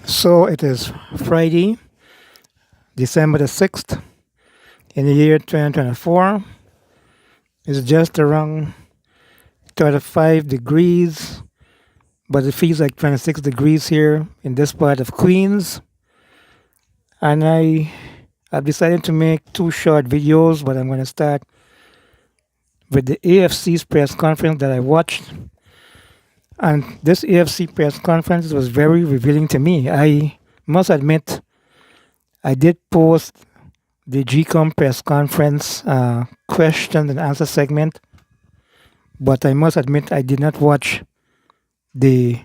So it is Friday, December the 6th, in the year 2024. It's just around 35 degrees, but it feels like 26 degrees here in this part of Queens. And I've decided to make two short videos, but I'm going to start with the AFC's press conference that I watched. And this AFC press conference was very revealing to me. I must admit, I did post the Gcom press conference question and answer segment, but I must admit I did not watch the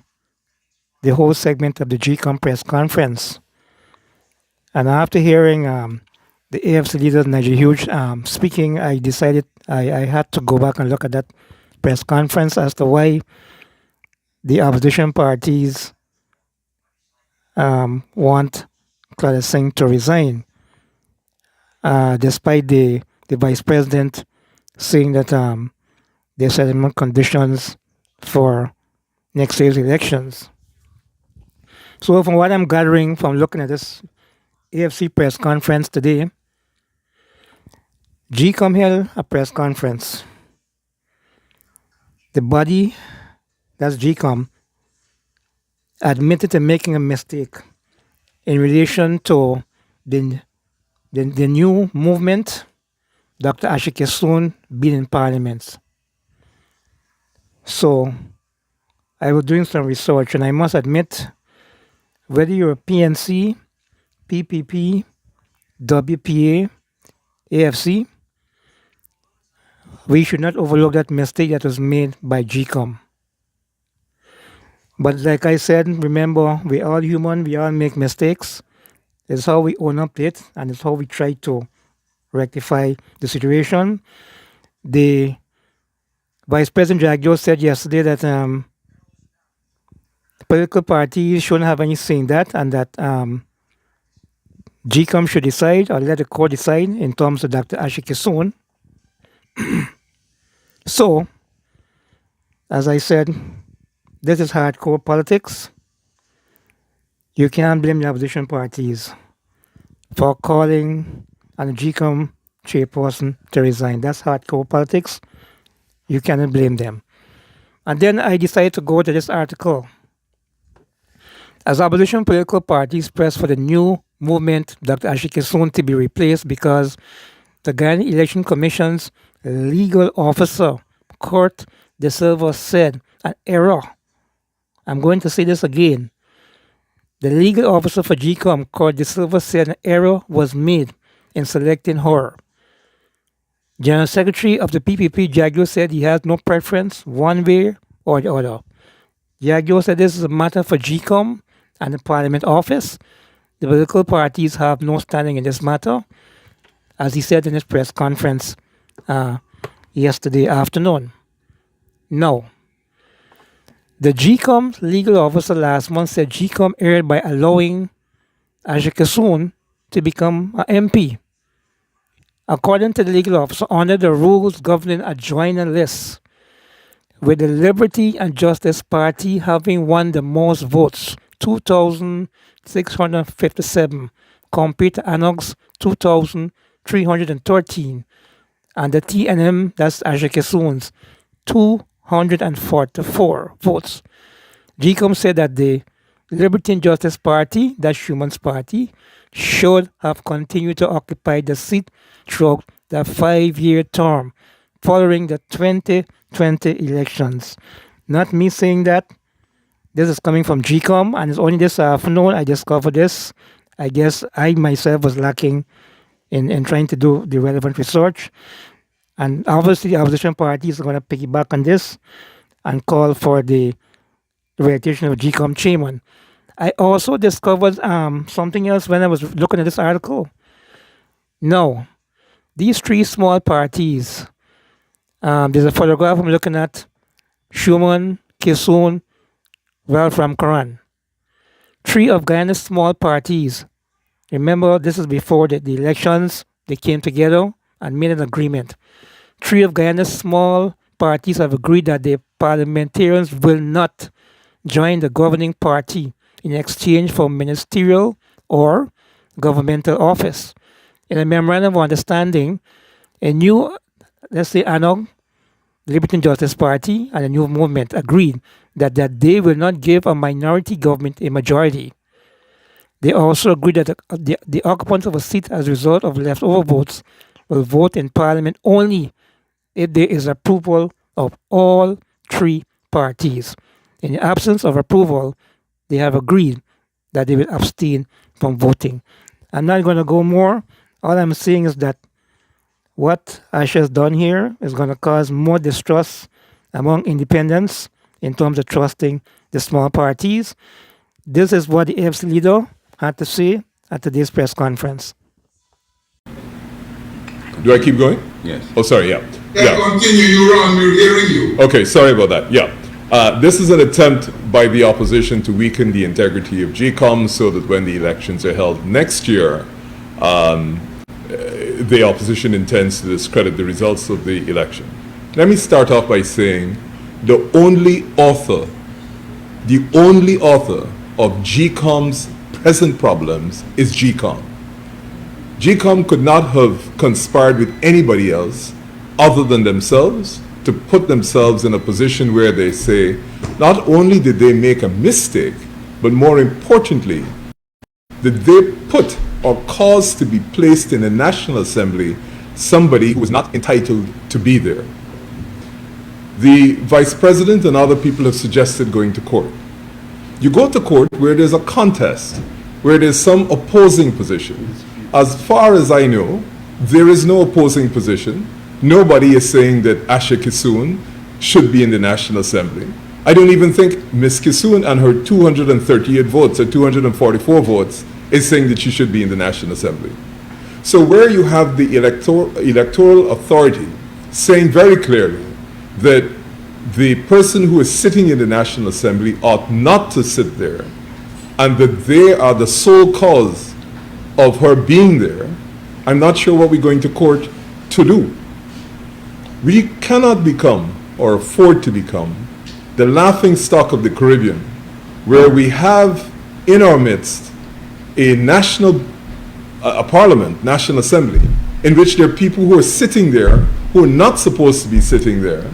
the whole segment of the Gcom press conference. And after hearing the AFC leader Nigel speaking, I decided I had to go back and look at that press conference as to why the opposition parties want Claudette Singh to resign, despite the vice president saying that there's settlement conditions for next year's elections. So, from what I'm gathering from looking at this AFC press conference today, Gcom held a press conference. The body, that's Gcom, admitted to making a mistake in relation to the new movement, Dr. Ashike Soon being in Parliament. So I was doing some research, and I must admit, whether you're a PNC, PPP, WPA, AFC, we should not overlook that mistake that was made by Gcom. But like I said, remember, we're all human, we all make mistakes. It's how we own up to it, and it's how we try to rectify the situation. The Vice President Jagdeo said yesterday that political parties shouldn't have any say in that, and that Gcom should decide or let the court decide in terms of Dr. Ashike Soon. So, as I said, this is hardcore politics. You can't blame the opposition parties for calling on the Gcom chairperson to resign. That's hardcore politics. You cannot blame them. And then I decided to go to this article. As opposition political parties press for the new movement, Dr. Ashike Soon, to be replaced because the Ghana Election Commission's legal officer, Court De Silva, said an error. I'm going to say this again. The legal officer for Gcom, Court De Silva, said an error was made in selecting her. General Secretary of the PPP, Jagdeo, said he has no preference one way or the other. Jagdeo said this is a matter for Gcom and the Parliament office. The political parties have no standing in this matter, as he said in his press conference yesterday afternoon. No. The Gcom legal officer last month said Gcom erred by allowing Ashike Soon to become an MP. According to the legal officer, under the rules governing a joiner list, with the Liberty and Justice Party having won the most votes, 2,657, compared to ANOG's 2,313, and the TNM, that's Ashike Soon's, 244 votes. Gcom said that the Liberty and Justice Party, that's Schuman's party, should have continued to occupy the seat throughout the 5-year term following the 2020 elections. Not me saying that. This is coming from Gcom, and it's only this afternoon I discovered this. I guess I myself was lacking in trying to do the relevant research. And obviously, the opposition parties are going to piggyback on this and call for the reelection of Gcom chairman. I also discovered something else when I was looking at this article. No, these three small parties, there's a photograph I'm looking at, Schumann, Kisun, Ralph Karan. Three of Ghana's small parties. Remember, this is before the elections. They came together and made an agreement. Three of Ghana's small parties have agreed that the parliamentarians will not join the governing party in exchange for ministerial or governmental office. In a memorandum of understanding, a new, let's say, ANOG, Liberty and Justice Party, and a new movement agreed that they will not give a minority government a majority. They also agreed that the occupants of a seat as a result of leftover votes will vote in parliament only if there is approval of all three parties. In the absence of approval, they have agreed that they will abstain from voting. I'm not going to go more. All I'm saying is that what Asha has done here is going to cause more distrust among independents in terms of trusting the small parties. This is what the AFC leader had to say at today's press conference. Do I keep going? Yes. Oh, sorry, yeah. Continue, you're on, we're hearing you. Okay, sorry about that, yeah. This is an attempt by the opposition to weaken the integrity of Gcom so that when the elections are held next year, the opposition intends to discredit the results of the election. Let me start off by saying the only author of Gcom's present problems is Gcom. Gcom could not have conspired with anybody else other than themselves to put themselves in a position where they say not only did they make a mistake, but more importantly, did they put or cause to be placed in a National Assembly somebody who was not entitled to be there. The Vice President and other people have suggested going to court. You go to court where there's a contest, where there's some opposing positions. As far as I know, there is no opposing position. Nobody is saying that Asha Kissoon should be in the National Assembly. I don't even think Ms. Kissoon and her 238 votes or 244 votes is saying that she should be in the National Assembly. So where you have the electoral authority saying very clearly that the person who is sitting in the National Assembly ought not to sit there, and that they are the sole cause of her being there, I'm not sure what we're going to court to do. We cannot become, or afford to become, the laughing stock of the Caribbean, where we have in our midst a parliament, National Assembly, in which there are people who are sitting there who are not supposed to be sitting there.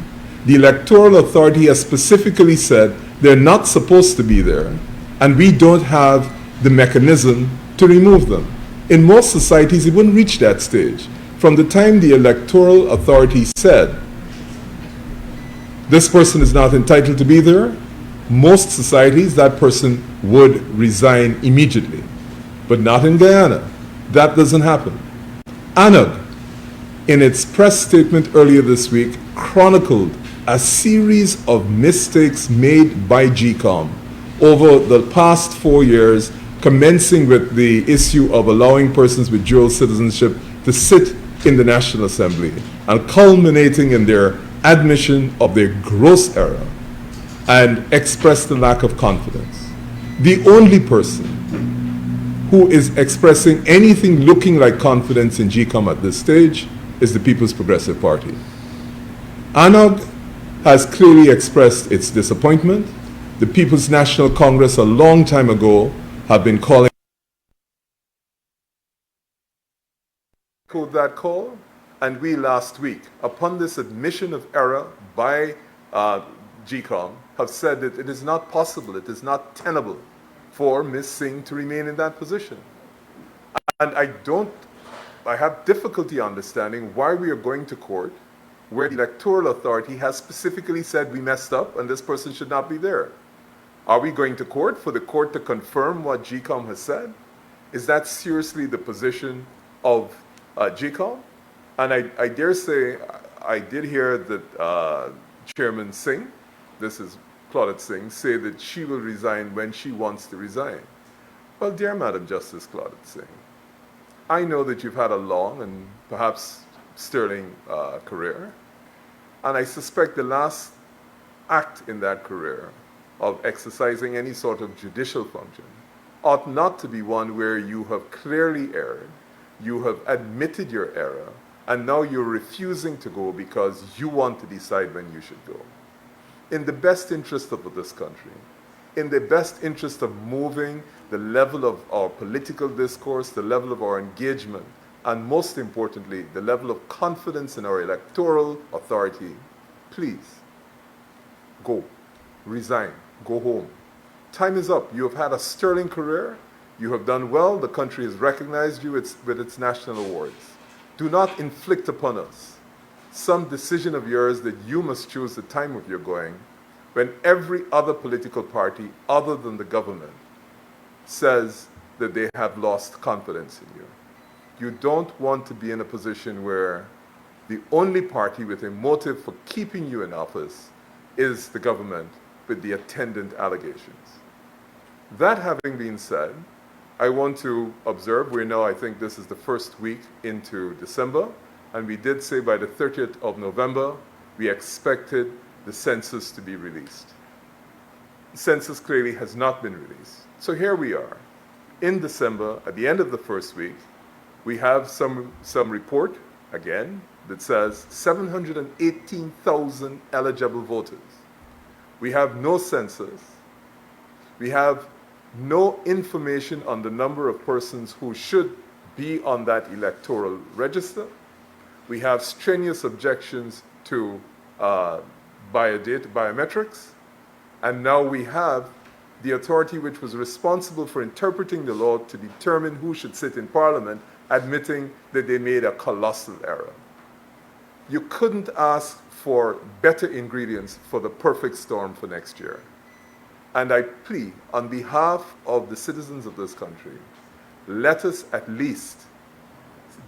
The electoral authority has specifically said they're not supposed to be there, and we don't have the mechanism to remove them. In most societies, it wouldn't reach that stage. From the time the electoral authority said, this person is not entitled to be there, most societies, that person would resign immediately. But not in Guyana. That doesn't happen. ANOG, in its press statement earlier this week, chronicled a series of mistakes made by Gcom over the past 4 years, commencing with the issue of allowing persons with dual citizenship to sit in the National Assembly, and culminating in their admission of their gross error and expressed a lack of confidence. The only person who is expressing anything looking like confidence in Gcom at this stage is the People's Progressive Party. ANOG has clearly expressed its disappointment. The People's National Congress a long time ago have been calling that call, and we last week, upon this admission of error by Gcom, have said that it is not possible, it is not tenable for Ms. Singh to remain in that position. And I have difficulty understanding why we are going to court where the electoral authority has specifically said we messed up and this person should not be there. Are we going to court for the court to confirm what Gcom has said? Is that seriously the position of Gcom? And I dare say, I did hear that Chairman Singh, this is Claudette Singh, say that she will resign when she wants to resign. Well, dear Madam Justice Claudette Singh, I know that you've had a long and perhaps sterling career, and I suspect the last act in that career of exercising any sort of judicial function ought not to be one where you have clearly erred, you have admitted your error, and now you're refusing to go because you want to decide when you should go. In the best interest of this country, in the best interest of moving the level of our political discourse, the level of our engagement, and most importantly, the level of confidence in our electoral authority, please go, resign, go home. Time is up. You have had a sterling career. You have done well. The country has recognized you with its national awards. Do not inflict upon us some decision of yours that you must choose the time of your going when every other political party other than the government says that they have lost confidence in you. You don't want to be in a position where the only party with a motive for keeping you in office is the government with the attendant allegations. That having been said, I want to observe, we're now, I think this is the first week into December, and we did say by the 30th of November, we expected the census to be released. The census clearly has not been released. So here we are. In December, at the end of the first week, we have some report, again, that says 718,000 eligible voters. We have no census. We have no information on the number of persons who should be on that electoral register. We have strenuous objections to biometrics. And now we have the authority which was responsible for interpreting the law to determine who should sit in Parliament, admitting that they made a colossal error. You couldn't ask for better ingredients for the perfect storm for next year. And I plead on behalf of the citizens of this country, let us at least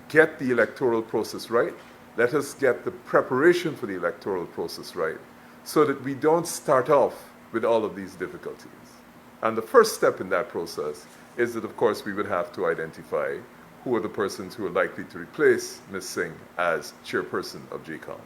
get the electoral process right. Let us get the preparation for the electoral process right so that we don't start off with all of these difficulties. And the first step in that process is that, of course, we would have to identify who are the persons who are likely to replace Ms. Singh as chairperson of Gcom.